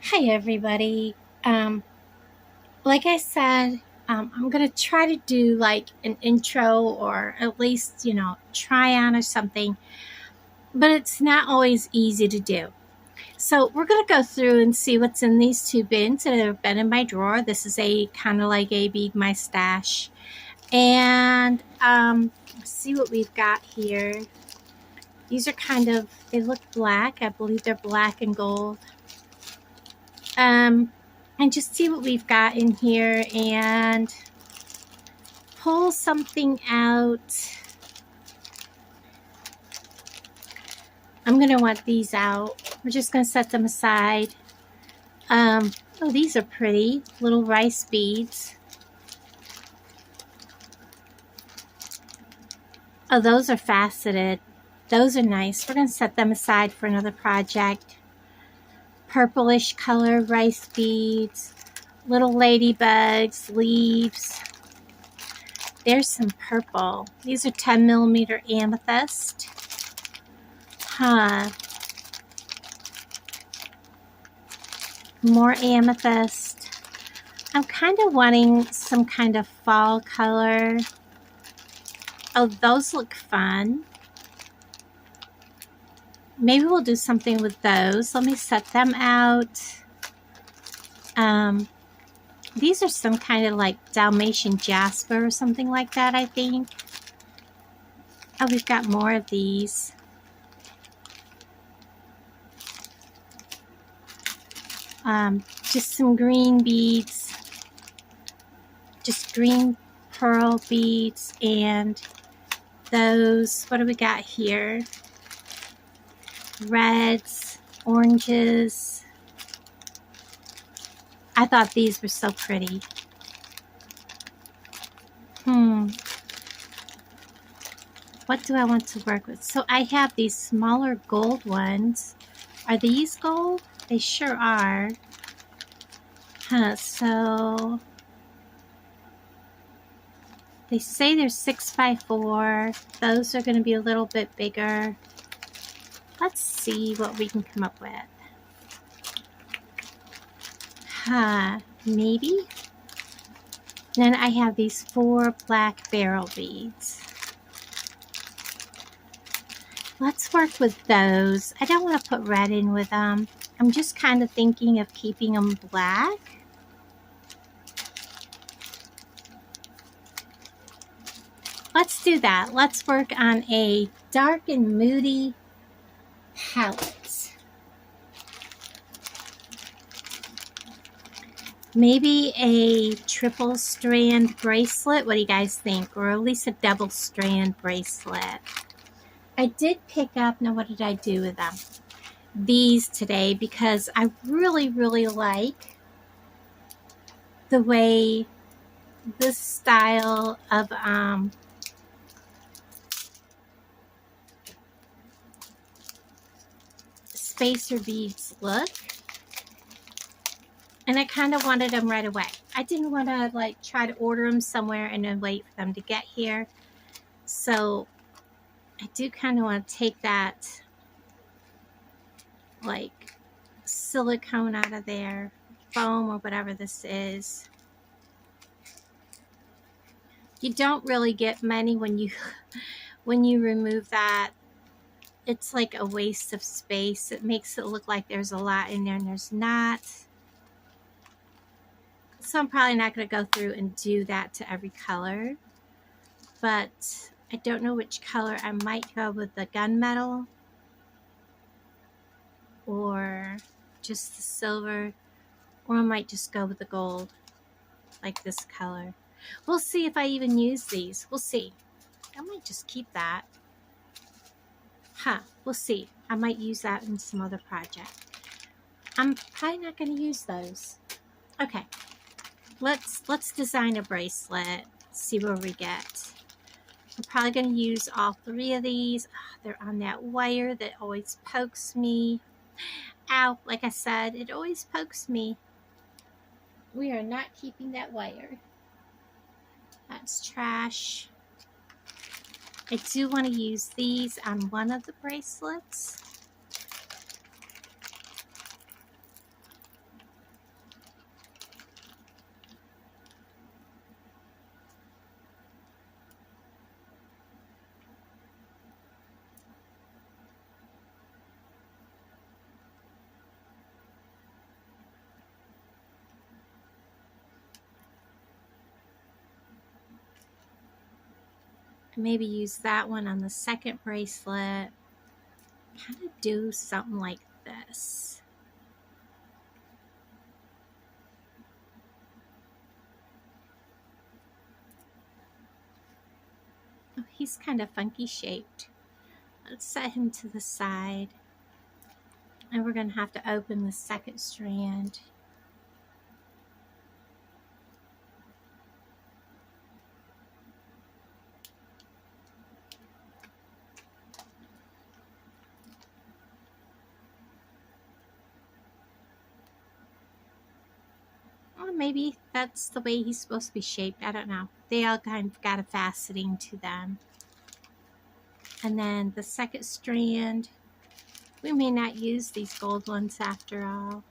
Hi everybody. Like I said, I'm gonna try to do like an intro or at least, try on or something, but it's not always easy to do. So we're gonna go through and see what's in these two bins that have been in my drawer. This is a kind of like a bead my stash. And see what we've got here. These are they look black. I believe they're black and gold. And just see what we've got in here and pull something out. I'm going to want these out. We're just going to set them aside. Oh, these are pretty. Little rice beads. Oh, those are faceted. Those are nice. We're going to set them aside for another project. Purplish color rice beads. Little ladybugs, leaves. There's some purple. These are 10 millimeter amethyst. Huh. More amethyst. I'm kind of wanting some kind of fall color. Oh, those look fun. Maybe we'll do something with those. Let me set them out. These are some kind of like Dalmatian jasper or something like that, I think. Oh, we've got more of these. Just some green beads. Just green pearl beads and those. What do we got here? Reds, oranges. I thought these were so pretty. What do I want to work with? So I have these smaller gold ones. Are these gold? They sure are. Huh, so they say they're 6x4. Those are going to be a little bit bigger. Let's see what we can come up with. Huh, maybe? Then I have these 4 black barrel beads. Let's work with those. I don't want to put red in with them. I'm just kind of thinking of keeping them black. Let's do that. Let's work on a dark and moody palette. Maybe a triple strand bracelet. What do you guys think? Or at least a double strand bracelet. I did pick up, now what did I do with them? These today because I really, really like the way this style of spacer beads look. And I kind of wanted them right away. I didn't want to like try to order them somewhere and then wait for them to get here. So I do kind of want to take that like silicone out of there, foam or whatever this is. You don't really get many when you remove that. It's like a waste of space. It makes it look like there's a lot in there and there's not. So I'm probably not going to go through and do that to every color. But I don't know which color. I might go with the gunmetal or just the silver, or I might just go with the gold like this color. We'll see if I even use these. We'll see. I might just keep that. Huh, we'll see. I might use that in some other project. I'm probably not going to use those. Okay, let's design a bracelet. See where we get. I'm probably going to use all 3 of these. Oh, they're on that wire that always pokes me. Ow, like I said, it always pokes me. We are not keeping that wire. That's trash. I do want to use these on one of the bracelets. Maybe use that one on the second bracelet. Kind of do something like this. Oh, he's kind of funky shaped. Let's set him to the side. And we're going to have to open the second strand. Or maybe that's the way he's supposed to be shaped. I don't know. They all kind of got a faceting to them. And then the second strand, we may not use these gold ones after all.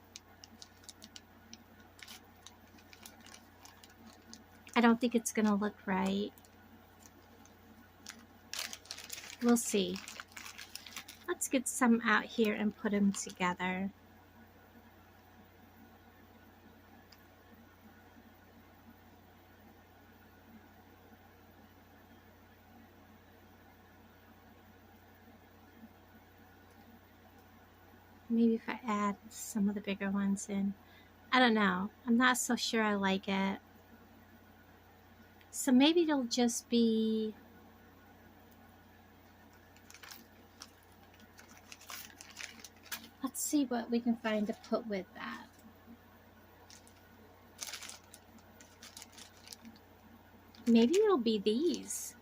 I don't think it's going to look right. We'll see. Let's get some out here and put them together. Maybe if I add some of the bigger ones in. I don't know. I'm not so sure I like it. So maybe it'll just be... Let's see what we can find to put with that. Maybe it'll be these.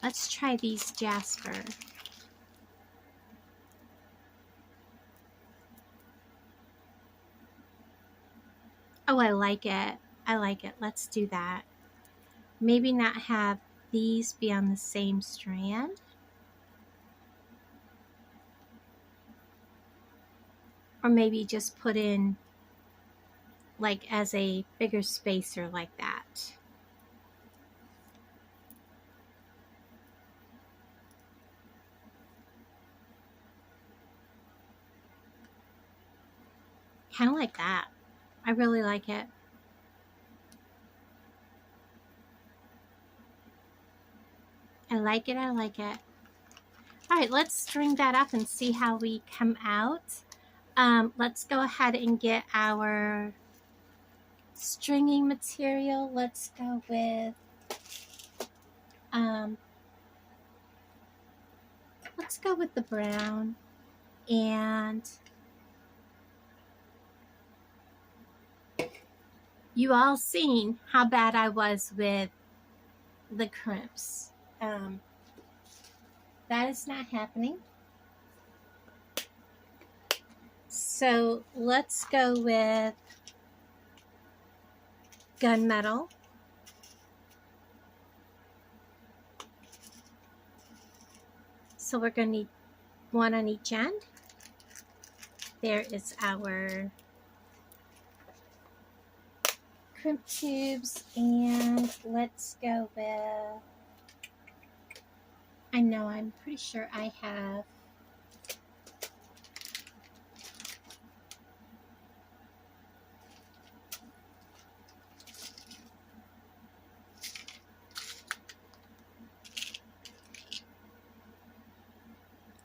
Let's try these jasper. Oh, I like it. I like it. Let's do that. Maybe not have these be on the same strand. Or maybe just put in like as a bigger spacer like that. Kind of like that. I really like it. I like it. I like it. All right, let's string that up and see how we come out. Let's go ahead and get our stringing material. Let's go with the brown, and you all seen how bad I was with the crimps. That is not happening. So let's go with gunmetal. So we're going to need one on each end. There is our crimp tubes, and let's go with, I know, I'm pretty sure I have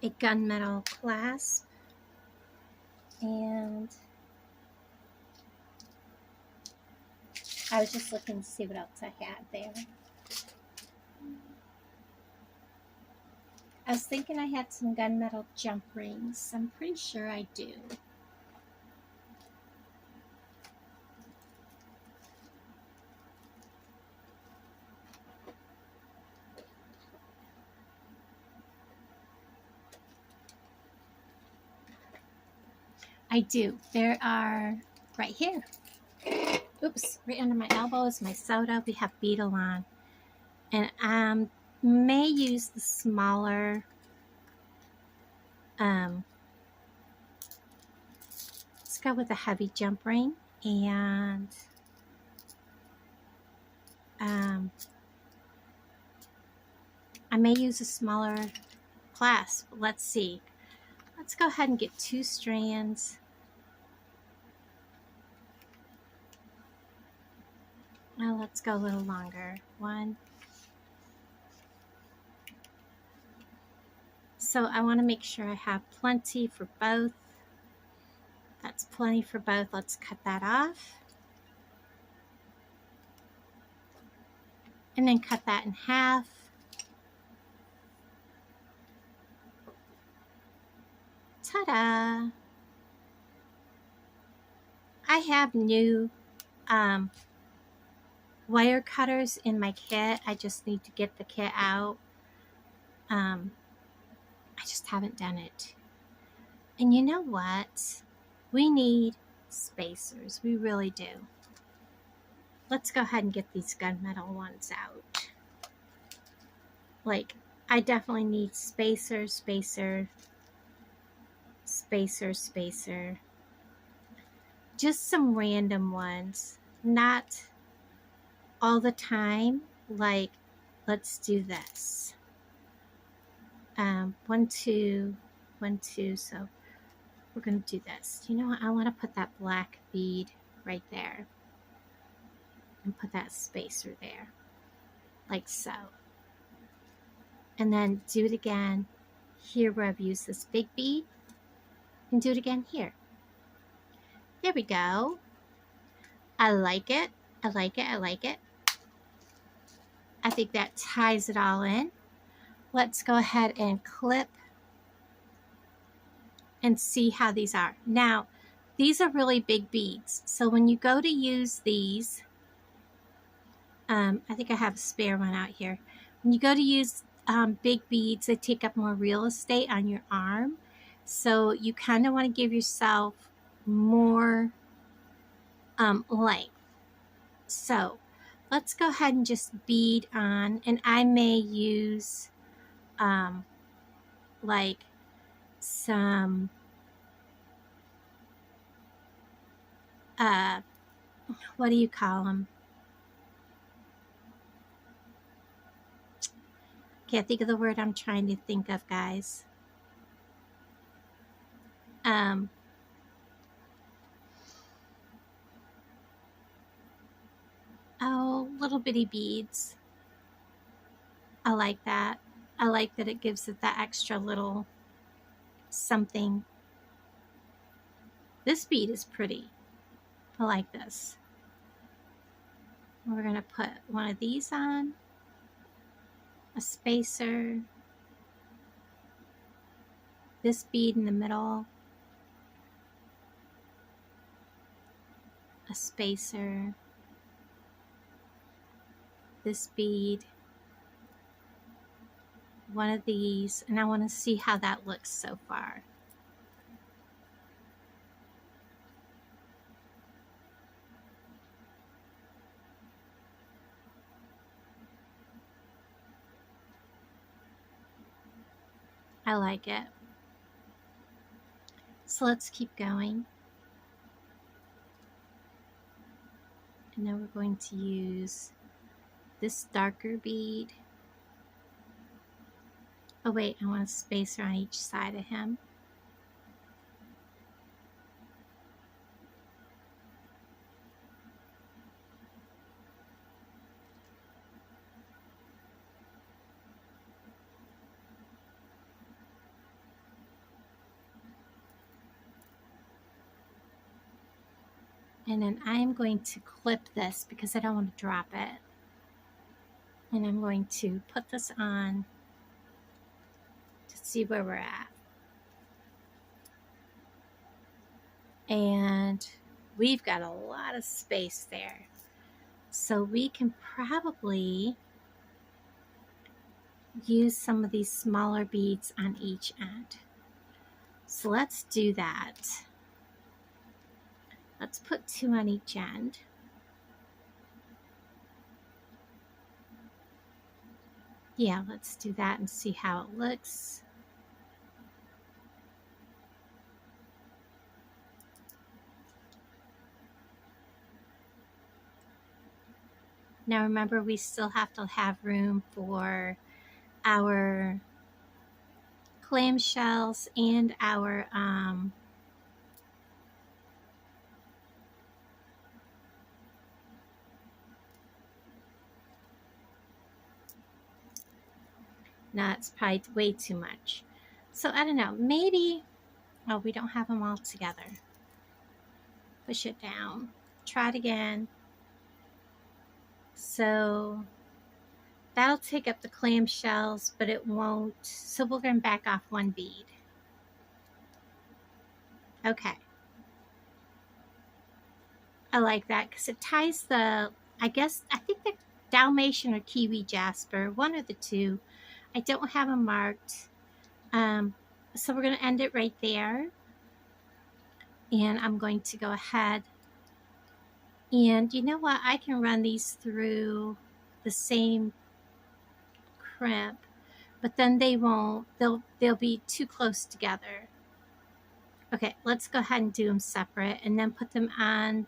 a gunmetal clasp, and I was just looking to see what else I had there. I was thinking I had some gunmetal jump rings. I'm pretty sure I do. I do. There are right here. Oops, right under my elbow is my soda. We have beetle on. And may use the smaller let's go with a heavy jump ring, and I may use a smaller clasp. Let's see. Let's go ahead and get 2 strands. Well, let's go a little longer. 1. So I want to make sure I have plenty for both. That's plenty for both. Let's cut that off. And then cut that in half. Ta-da! I have new wire cutters in my kit. I just need to get the kit out. I just haven't done it. And you know what? We need spacers. We really do. Let's go ahead and get these gunmetal ones out. Like, I definitely need spacer, spacer, spacer, spacer. Just some random ones. Not all the time. Like, let's do this. 1, 2, 1, 2. So we're going to do this. You know what? I want to put that black bead right there. And put that spacer there. Like so. And then do it again here where I've used this big bead. And do it again here. There we go. I like it. I like it. I like it. I think that ties it all in. Let's go ahead and clip and see how these are. Now, these are really big beads. So when you go to use these, I think I have a spare one out here. When you go to use big beads, they take up more real estate on your arm. So you kind of want to give yourself more length. So let's go ahead and just bead on, and I may use like some what do you call them? Can't think of the word I'm trying to think of, guys. Oh, little bitty beads. I like that. I like that it gives it that extra little something. This bead is pretty. I like this. We're going to put one of these on. A spacer. This bead in the middle. A spacer. This bead. One of these. And I want to see how that looks so far. I like it. So let's keep going. And then we're going to use this darker bead. Oh wait, I want a spacer on each side of him. And then I'm going to clip this because I don't want to drop it. And I'm going to put this on to see where we're at. And we've got a lot of space there. So we can probably use some of these smaller beads on each end. So let's do that. Let's put 2 on each end. Yeah, let's do that and see how it looks. Now remember, we still have to have room for our clamshells and our No, it's probably way too much. So I don't know, maybe, oh, we don't have them all together. Push it down. Try it again. So that'll take up the clamshells, but it won't. So we're going to back off one bead. Okay. I like that because it ties the, I think the Dalmatian or Kiwi Jasper, one of the two. I don't have them marked. So we're going to end it right there. And I'm going to go ahead. And you know what? I can run these through the same crimp, but then they won't, they'll be too close together. Okay, let's go ahead and do them separate and then put them on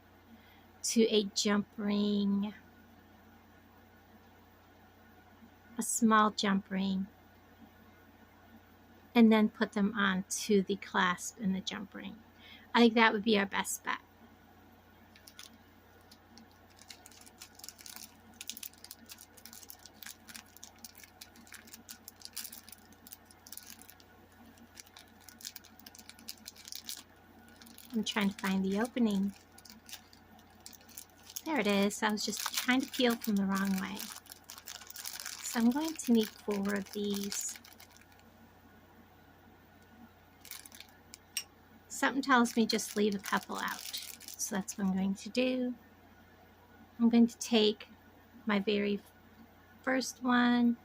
to a jump ring, a small jump ring, and then put them on to the clasp and the jump ring. I think that would be our best bet. I'm trying to find the opening. There it is. I was just trying to peel from the wrong way. So I'm going to need 4 of these. Something tells me just leave a couple out. So that's what I'm going to do. I'm going to take my very first one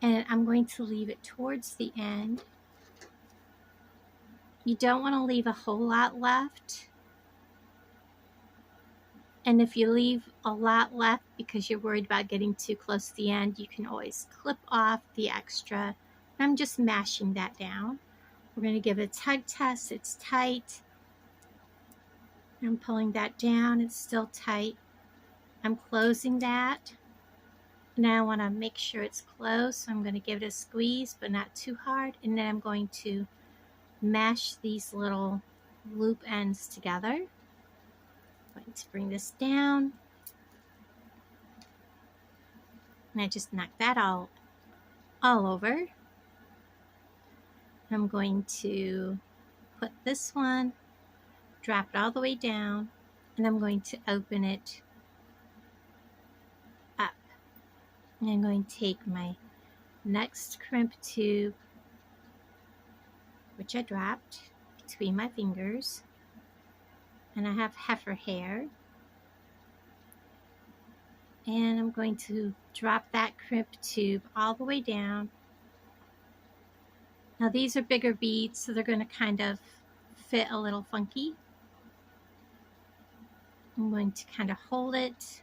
and I'm going to leave it towards the end. You don't want to leave a whole lot left. And if you leave a lot left because you're worried about getting too close to the end, you can always clip off the extra. I'm just mashing that down. We're going to give it a tug test. It's tight. I'm pulling that down. It's still tight. I'm closing that. Now I want to make sure it's closed, so I'm going to give it a squeeze, but not too hard. And then I'm going to mash these little loop ends together. I'm going to bring this down. And I just knocked that all over. I'm going to put this one, drop it all the way down, and I'm going to open it up. And I'm going to take my next crimp tube, which I dropped between my fingers, and I have heifer hair, and I'm going to drop that crimp tube all the way down. Now these are bigger beads, so they're going to kind of fit a little funky. I'm going to kind of hold it.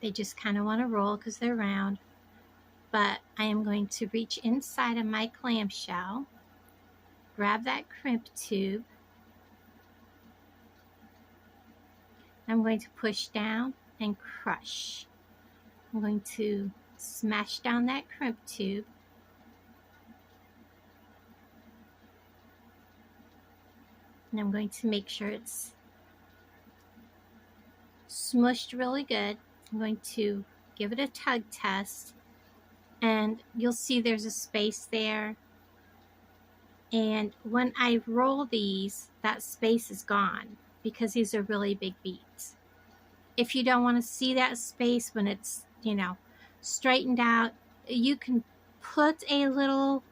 They just kind of want to roll because they're round. But I am going to reach inside of my clamshell, grab that crimp tube. I'm going to push down and crush. I'm going to smash down that crimp tube. And I'm going to make sure it's smushed really good. I'm going to give it a tug test. And you'll see there's a space there. And when I roll these, that space is gone because these are really big beads. If you don't want to see that space when it's, straightened out, you can put a little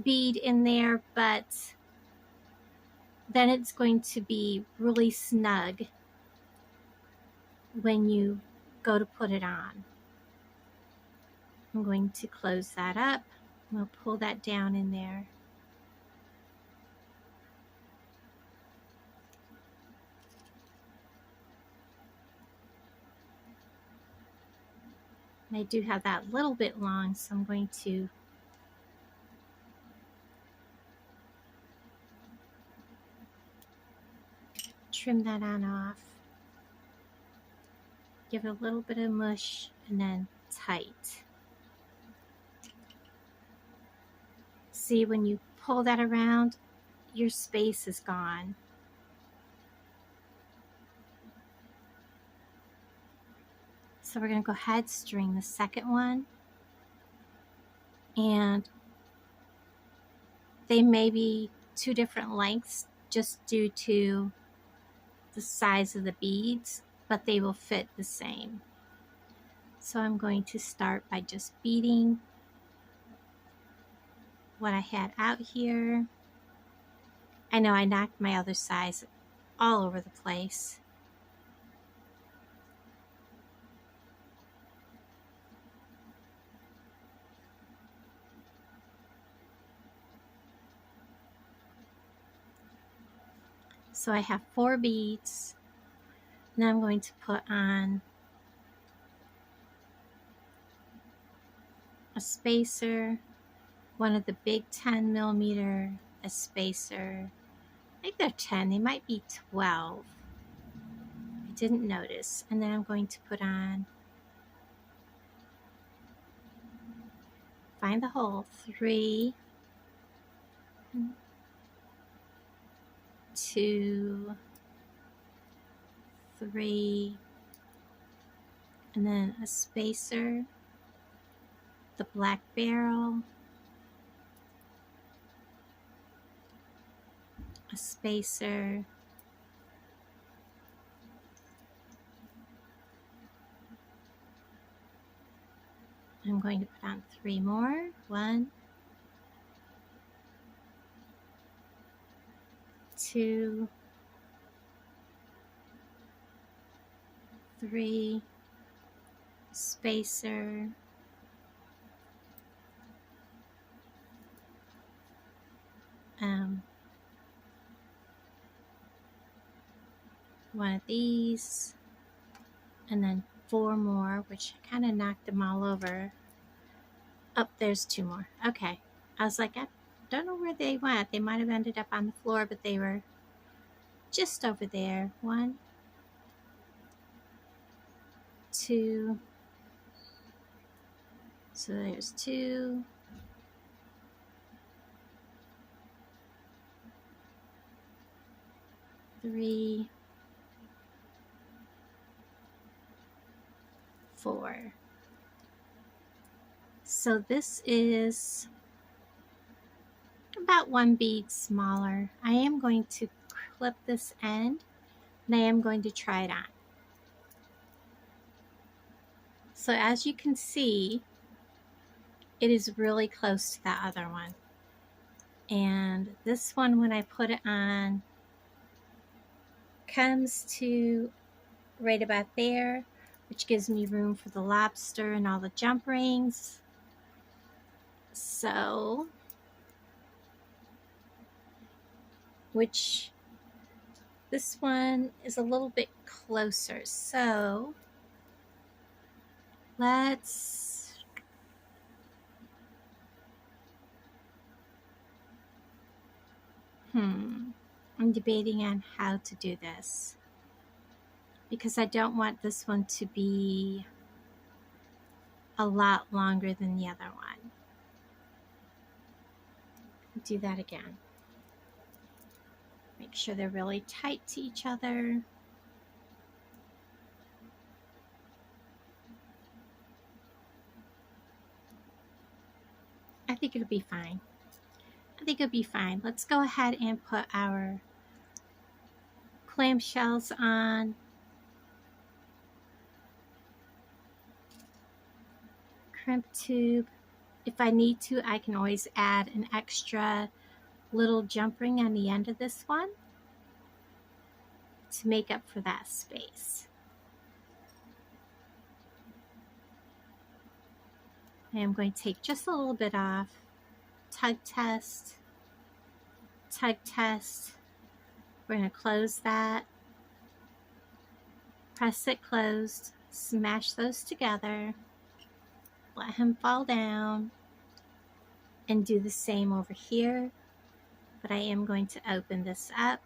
bead in there, but then it's going to be really snug when you go to put it on. I'm going to close that up. We'll pull that down in there. I do have that little bit long, so I'm going to trim that on off. Give it a little bit of mush and then tight. See, when you pull that around, your space is gone. So we're going to go ahead, string the second one, and they may be two different lengths just due to the size of the beads, but they will fit the same. So I'm going to start by just beading what I had out here. I know I knocked my other size all over the place. So I have 4 beads. Now I'm going to put on a spacer, one of the big 10mm, a spacer. I think they're 10, they might be 12. I didn't notice. And then I'm going to put on, find the hole, 3, 2, 3, and then a spacer, the black barrel, a spacer, I'm going to put on 3 more. 1, 2, 3, spacer, one of these, and then 4 more, which I kind of knocked them all over. Oh, there's 2 more. Okay. I was like, I don't know where they went. They might have ended up on the floor, but they were just over there. 1, 2. So there's 2. 3, 4. So this is about 1 bead smaller. I am going to clip this end, and I am going to try it on. So as you can see, it is really close to that other one. And this one, when I put it on, comes to right about there, which gives me room for the lobster and all the jump rings. So, which this one is a little bit closer. So let's I'm debating on how to do this, because I don't want this one to be a lot longer than the other one. Do that again. Make sure they're really tight to each other. I think it'll be fine. I think it'll be fine. Let's go ahead and put our clamshells on. Crimp tube. If I need to, I can always add an extra little jump ring on the end of this one to make up for that space. I am going to take just a little bit off. Tug test. Tug test. We're going to close that. Press it closed. Smash those together. Let him fall down. And do the same over here. But I am going to open this up.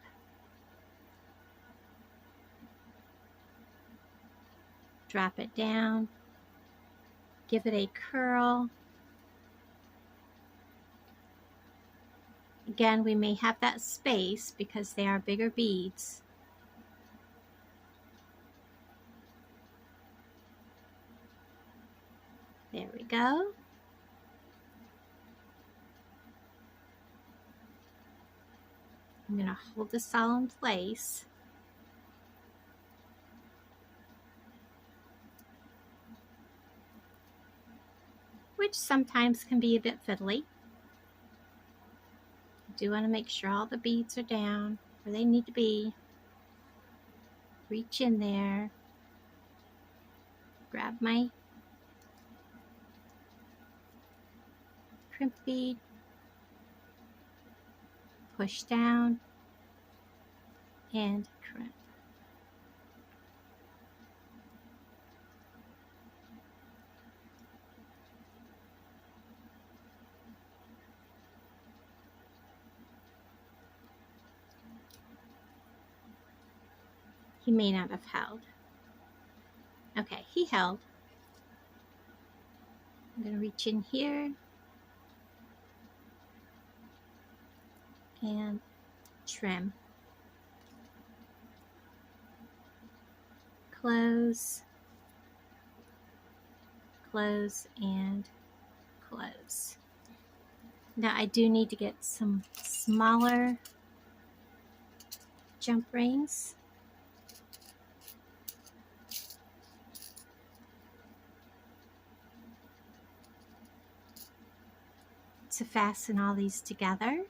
Drop it down. Give it a curl. Again, we may have that space because they are bigger beads. There we go. I'm going to hold this all in place. Which sometimes can be a bit fiddly. I do want to make sure all the beads are down where they need to be. Reach in there. Grab my crimp bead. Push down and crimp. He may not have held. Okay, he held. I'm going to reach in here and trim. Close, close, and close. Now I do need to get some smaller jump rings. To fasten all these together.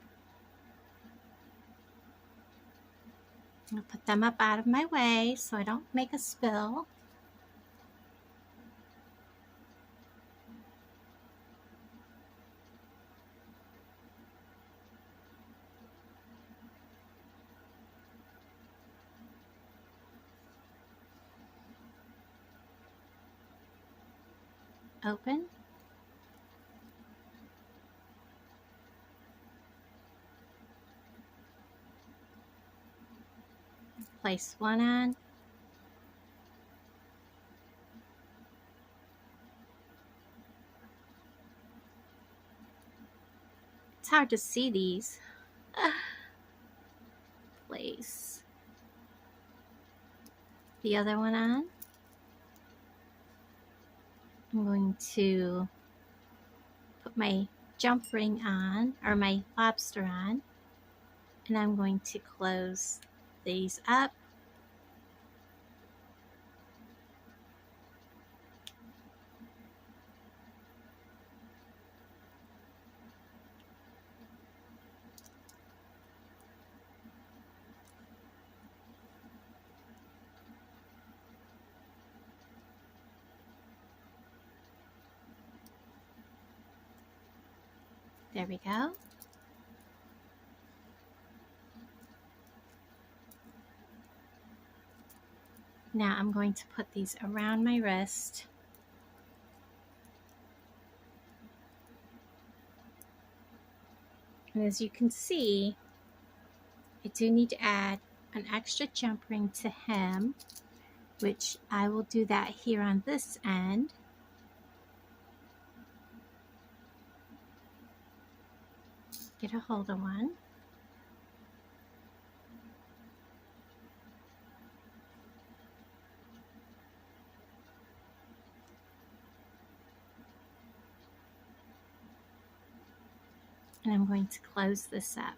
I'll put them up out of my way so I don't make a spill. Open. Place one on. It's hard to see these. Place the other one on. I'm going to put my jump ring on, or my lobster on, and I'm going to close these up. There we go. Now I'm going to put these around my wrist. And as you can see, I do need to add an extra jump ring to him, which I will do that here on this end. Get a hold of one. And I'm going to close this up.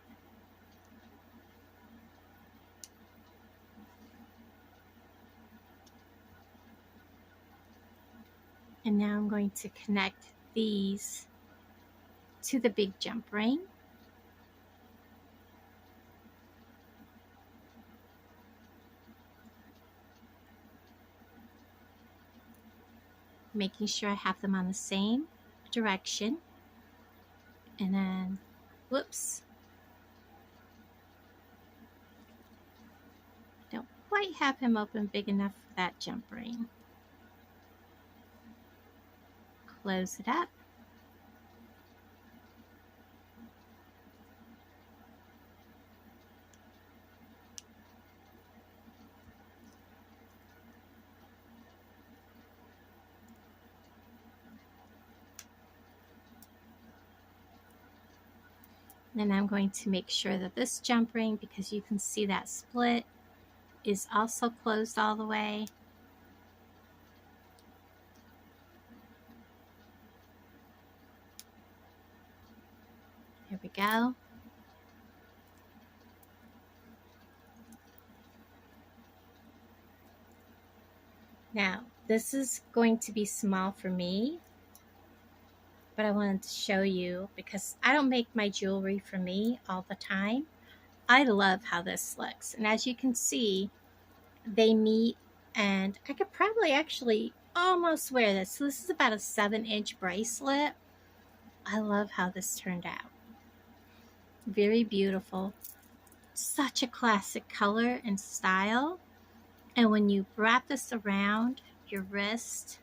And now I'm going to connect these to the big jump ring. Making sure I have them on the same direction. And then, whoops. Don't quite have him open big enough for that jump ring. Close it up. And I'm going to make sure that this jump ring, because you can see that split, is also closed all the way. we go. Now, this is going to be small for me, but I wanted to show you because I don't make my jewelry for me all the time. I love how this looks. And as you can see, they meet, and I could probably actually almost wear this. So this is about a 7-inch bracelet. I love how this turned out. Very beautiful. Such a classic color and style. And when you wrap this around your wrist,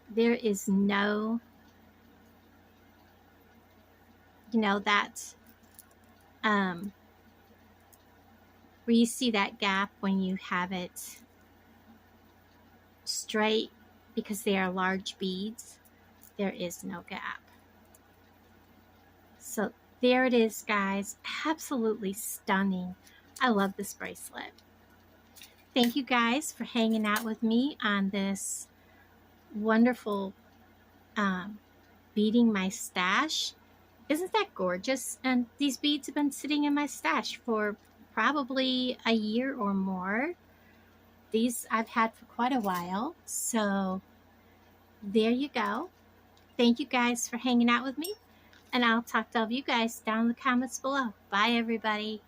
there is no, that where you see that gap when you have it straight, because they are large beads, there is no gap. So there it is, guys. Absolutely stunning. I love this bracelet. Thank you guys for hanging out with me on this wonderful beading my stash. Isn't that gorgeous? And these beads have been sitting in my stash for probably a year or more. These I've had for quite a while. So there you go. Thank you guys for hanging out with me. And I'll talk to all of you guys down in the comments below. Bye, everybody.